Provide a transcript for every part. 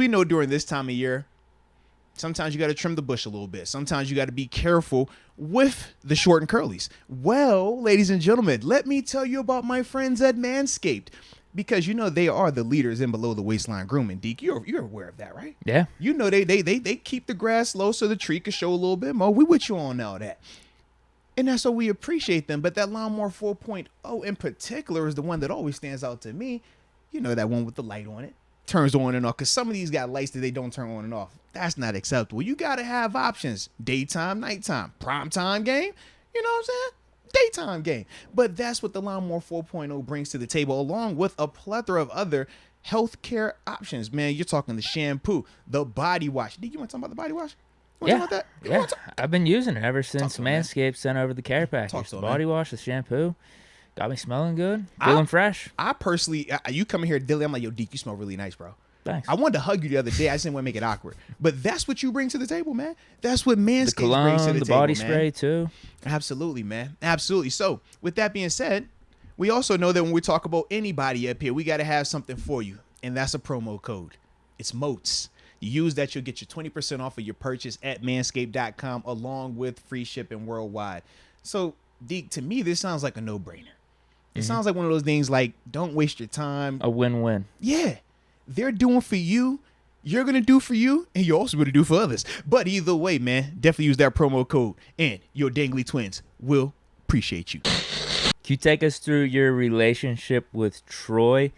we know during this time of year, sometimes you got to trim the bush a little bit. Sometimes you got to be careful with the short and curlies. Well, ladies and gentlemen, let me tell you about my friends at Manscaped. Because they are the leaders in below the waistline grooming. Deke, you're aware of that, right? Yeah. They keep the grass low so the tree can show a little bit more. We with you on all that. And that's what we appreciate them. But that Lawnmower 4.0 in particular is the one that always stands out to me. That one with the light on it. Turns on and off. Because some of these got lights that they don't turn on and off. That's not acceptable. You got to have options. Daytime, nighttime, primetime game. You know what I'm saying? Daytime game. But that's what the Lawnmower 4.0 brings to the table, along with a plethora of other healthcare options. Man, you're talking the shampoo, the body wash. Did you want to talk about the body wash? Yeah, I've been using it ever since Manscaped sent over the care package. The body wash, the shampoo, got me smelling good, feeling fresh. I personally, you coming here daily, I'm like, yo, Deke, you smell really nice, bro. Thanks. I wanted to hug you the other day. I just didn't want to make it awkward. But that's what you bring to the table, man. That's what Manscaped brings to the table, the body spray, too. Absolutely, man. Absolutely. So, with that being said, we also know that when we talk about anybody up here, we got to have something for you. And that's a promo code. It's MOATS. You use that, you'll get your 20% off of your purchase at manscaped.com, along with free shipping worldwide. So, Deke, to me, this sounds like a no-brainer. It sounds like one of those things like, don't waste your time. A win-win. Yeah. They're doing for you, you're going to do for you, and you're also going to do for others. But either way, man, definitely use that promo code, and your dangly twins will appreciate you. Can you take us through your relationship with Troy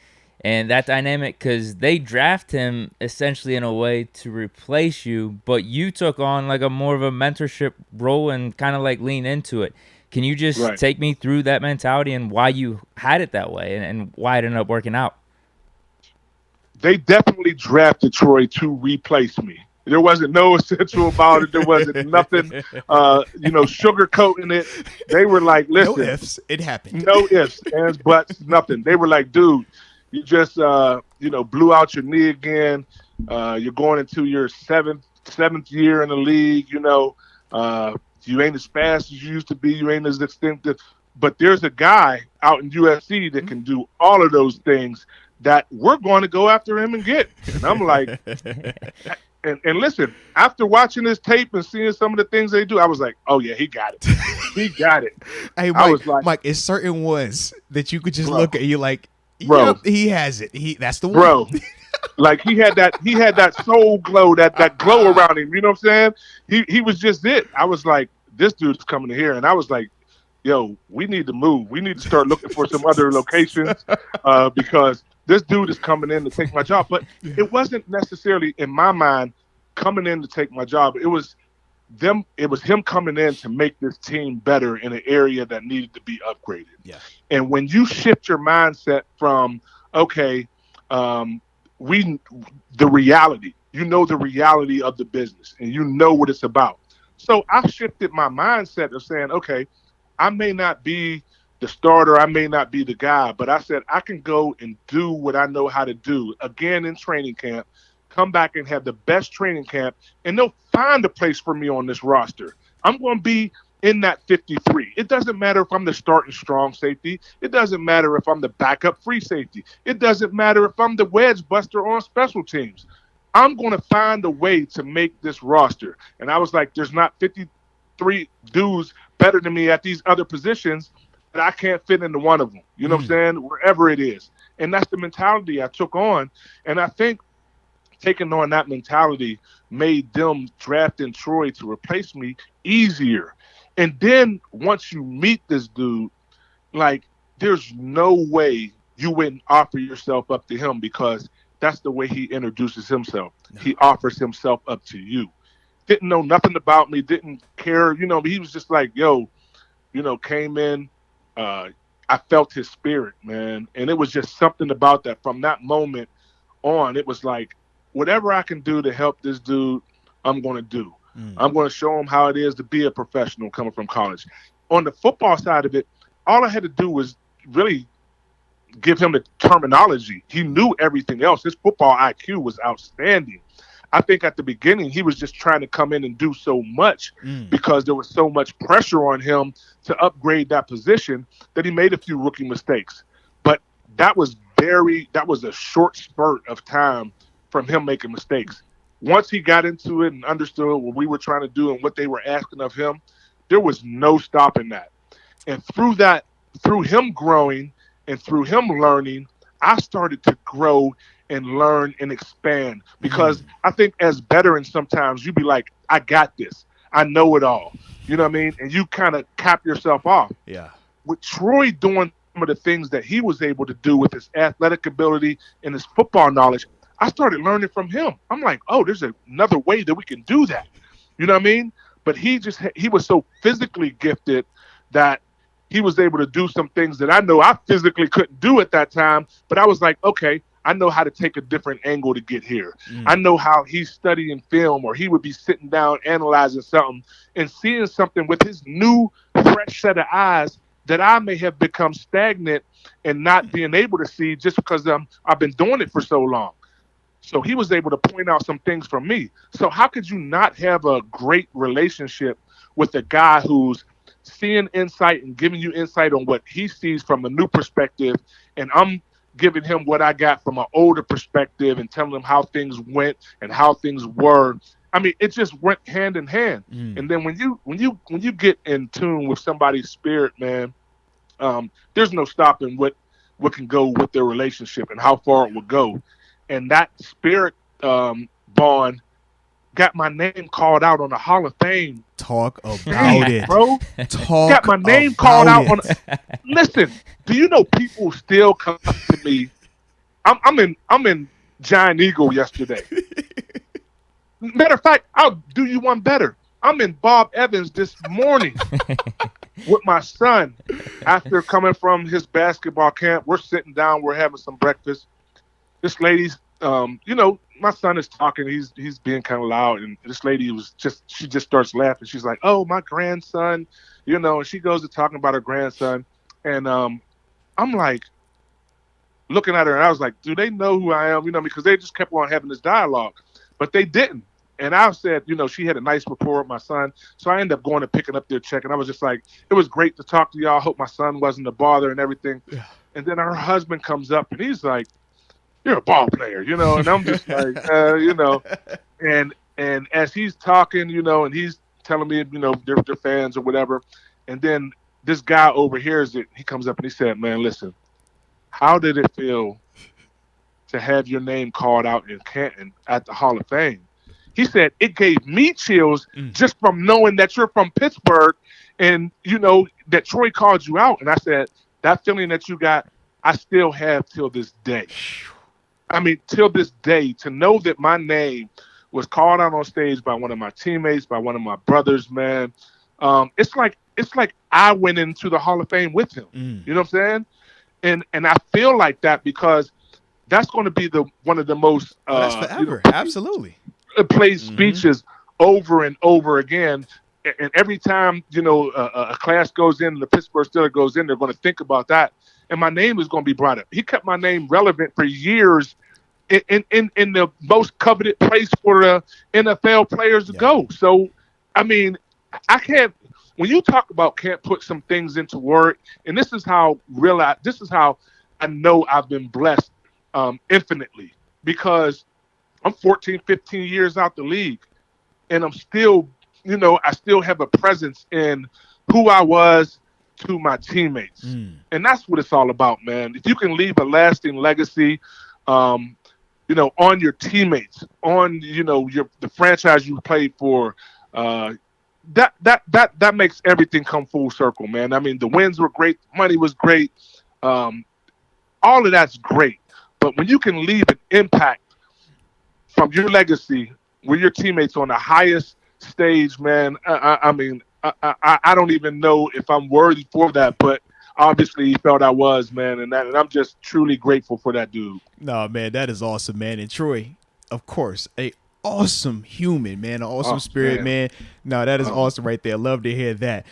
and that dynamic? Because they draft him essentially in a way to replace you, but you took on like a more of a mentorship role and kind of like lean into it. Can you just take me through that mentality and why you had it that way and why it ended up working out? They definitely drafted Troy to replace me. There wasn't no essential about it. There wasn't nothing, sugarcoating it. They were like, listen. No ifs. It happened. No ifs, ands, buts, nothing. They were like, dude, you just, blew out your knee again. You're going into your seventh year in the league. You ain't as fast as you used to be. You ain't as distinctive. But there's a guy out in USC that can do all of those things that we're going to go after him and get. And I'm like, and listen, after watching this tape and seeing some of the things they do, I was like, oh, yeah, he got it. He got it. Hey, Mike, I was like, Mike, it's certain ones that you could just look at. You're like, bro, he has it. That's the one. Bro, like he had that soul glow, that glow around him. You know what I'm saying? He was just it. I was like, this dude's coming here. And I was like, yo, we need to move. We need to start looking for some other locations because this dude is coming in to take my job. But it wasn't necessarily, in my mind, coming in to take my job. It was him coming in to make this team better in an area that needed to be upgraded. Yeah. And when you shift your mindset from, okay, the reality, the reality of the business and you know what it's about. So I shifted my mindset of saying, okay, I may not be the starter, I may not be the guy, but I said I can go and do what I know how to do again in training camp, come back and have the best training camp, and they'll find a place for me on this roster. I'm going to be in that 53. It doesn't matter if I'm the starting strong safety. It doesn't matter if I'm the backup free safety. It doesn't matter if I'm the wedge buster on special teams. I'm going to find a way to make this roster. And I was like, there's not 53 dudes better than me at these other positions that I can't fit into one of them. You know what I'm saying? Wherever it is. And that's the mentality I took on. And I think taking on that mentality made them drafting Troy to replace me easier. And then once you meet this dude, like, there's no way you wouldn't offer yourself up to him because that's the way he introduces himself. No. He offers himself up to you. Didn't know nothing about me, didn't care. He was just like, yo, came in. I felt his spirit, man. And it was just something about that. From that moment on, it was like, whatever I can do to help this dude, I'm going to do. I'm going to show him how it is to be a professional coming from college. On the football side of it, all I had to do was really give him the terminology. He knew everything else. His football IQ was outstanding. I think at the beginning, he was just trying to come in and do so much because there was so much pressure on him to upgrade that position that he made a few rookie mistakes. But that was a short spurt of time from him making mistakes. Once he got into it and understood what we were trying to do and what they were asking of him, there was no stopping that. And through him growing and through him learning, I started to grow and learn and expand. Because I think as veterans, sometimes you be like, I got this. I know it all. You know what I mean? And you kind of cap yourself off. Yeah. With Troy doing some of the things that he was able to do with his athletic ability and his football knowledge, I started learning from him. I'm like, oh, there's another way that we can do that. You know what I mean? But he was so physically gifted that he was able to do some things that I know I physically couldn't do at that time. But I was like, okay, I know how to take a different angle to get here. I know how he's studying film, or he would be sitting down analyzing something and seeing something with his new, fresh set of eyes that I may have become stagnant and not being able to see just because I've been doing it for so long. So he was able to point out some things from me. So how could you not have a great relationship with a guy who's seeing insight and giving you insight on what he sees from a new perspective, and I'm giving him what I got from an older perspective and telling him how things went and how things were. I mean, it just went hand in hand. And then when you get in tune with somebody's spirit, man, there's no stopping what can go with their relationship and how far it will go. And that spirit bond got my name called out on the Hall of Fame. Talk about it, bro. Talk got my name called out on. Listen, do you know people still come up to me? I'm in Giant Eagle yesterday. Matter of fact, I'll do you one better. I'm in Bob Evans this morning with my son after coming from his basketball camp. We're sitting down, we're having some breakfast. This lady's, my son is talking. He's being kind of loud, and this lady she just starts laughing. She's like, "Oh, my grandson," and she goes to talking about her grandson, and I'm like looking at her, and I was like, "Do they know who I am?" Because they just kept on having this dialogue, but they didn't. And I said, she had a nice rapport with my son, so I ended up going and picking up their check, and I was just like, "It was great to talk to y'all. I hope my son wasn't a bother and everything." Yeah. And then her husband comes up, and he's like, "You're a ball player," and I'm just like, and as he's talking, and he's telling me, they're fans or whatever, and then this guy overhears it. He comes up and he said, "Man, listen, how did it feel to have your name called out in Canton at the Hall of Fame?" He said, "It gave me chills just from knowing that you're from Pittsburgh and, that Troy called you out." And I said, "That feeling that you got, I still have till this day." I mean, till this day, to know that my name was called out on stage by one of my teammates, by one of my brothers, man, it's like I went into the Hall of Fame with him. You know what I'm saying? And I feel like that because that's going to be one of the most that's forever. Absolutely. Plays speeches over and over again. And every time, a class goes in and the Pittsburgh Steelers goes in, they're going to think about that. And my name is going to be brought up. He kept my name relevant for years in the most coveted place for the NFL players to go. So, I mean, when you talk about can't put some things into work, and this is how I know I've been blessed infinitely, because I'm 14, 15 years out the league, and I'm still, I still have a presence in who I was to my teammates. And that's what it's all about, man. If you can leave a lasting legacy, on your teammates, on, the franchise you played for, that makes everything come full circle, man. I mean, the wins were great. Money was great. All of that's great. But when you can leave an impact from your legacy with your teammates on the highest stage, man, I mean, I don't even know if I'm worthy for that, but obviously he felt I was, man, and I'm just truly grateful for that dude. No, man, that is awesome, man. And Troy, of course, a awesome human, man, an awesome spirit, man. No, that is awesome right there. Love to hear that.